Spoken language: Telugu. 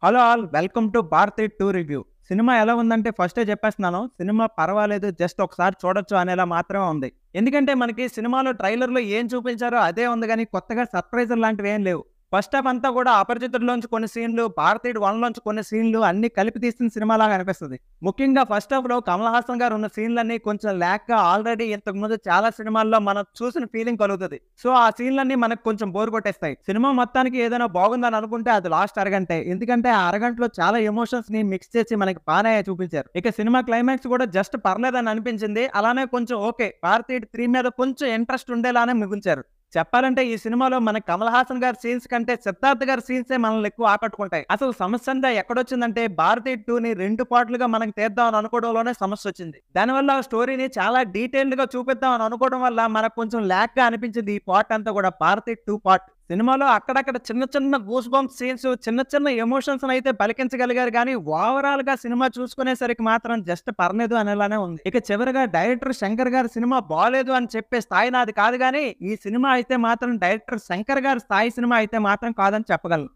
Hello all welcome to Bharathi two review. Cinema ఎలా ఉందంటే ఫస్టే చెప్పేస్తున్నాను. సినిమా పర్వాలేదు, జస్ట్ ఒకసారి చూడొచ్చు అనేలా మాత్రమే ఉంది. ఎందుకంటే మనకి సినిమాలో ట్రైలర్‌లో ఏం చూపించారో అదే ఉంది గానీ కొత్తగా సర్ప్రైజులు లాంటివి ఏం లేవు. ఫస్ట్ హాఫ్ అంతా కూడా అపరిచితుడిలోంచి కొన్ని సీన్‌లు, భారతీయుడు 1 లోంచి కొన్ని సీన్‌లు అన్నీ కలిపి తీసిన సినిమాలాగా అనిపిస్తది. ముఖ్యంగా ఫస్ట్ హాఫ్‌లో కమల్ హాసన్ గారు ఉన్న సీన్‌లన్నీ కొంచెం ల్యాగ్‌గా ఆల్రెడీ ఇంతకుముందు చాలా సినిమాల్లో మనం చూసిన ఫీలింగ్ కలుగుతది. సో, ఆ సీన్‌లన్నీ మనకు కొంచెం బోర్ కొట్టేస్తాయి. సినిమా మొత్తానికి ఏదైనా బాగుందని అనుకుంటే అది లాస్ట్ అరగంటే. ఎందుకంటే ఆ అరగంటలో చాలా ఎమోషన్స్‌ని మిక్స్ చేసి మనకి బానే చూపించారు. ఇక సినిమా క్లైమాక్స్ కూడా జస్ట్ పర్లేదని అనిపించింది. అలానే కొంచెం ఓకే. 'భారతీయుడు 3' మీద కొంచెం ఇంట్రెస్ట్ ఉండేలానే మిగుల్చారు. చెప్పాలంటే ఈ సినిమాలో మన కమల్ హాసన్ గారి సీన్స్ కంటే సిద్ధార్థ్ గారి సీన్సే మనల్ని ఎక్కువ ఆకట్టుకుంటాయి. అసలు సమస్య అంతా ఎక్కడొచ్చిందంటే 'భారతీయుడు 2'ని 2 పార్ట్‌లుగా మనకు తీద్దాం అని అనుకోవడంలోనే సమస్యొచ్చింది. దానివల్ల ఆ స్టోరీని చాలా డీటెయిల్డ్‌గా చూపిద్దాం అని అనుకోవడం వల్ల మనకు కొంచెం ల్యాగ్‌గా అనిపించింది ఈ పార్ట్ అంతా కూడా 'భారతీయుడు 2' పార్ట్. సినిమాలో అక్కడక్కడ చిన్న చిన్న గూస్ బంప్స్ సీన్స్, చిన్న చిన్న ఎమోషన్స్‌నైతే పలికించగలిగారు గానీ ఓవరాల్‌గా సినిమా చూసుకునేసరికి మాత్రం జస్ట్ పర్లేదు అనేలానే ఉంది. ఇక చివరగా డైరెక్టర్ శంకర్ గారి సినిమా బాలేదు అని చెప్పే స్థాయి నాది కాదు గానీ, ఈ సినిమా అయితే మాత్రం డైరెక్టర్ శంకర్ గారి స్థాయి సినిమా అయితే మాత్రం కాదని చెప్పగలను.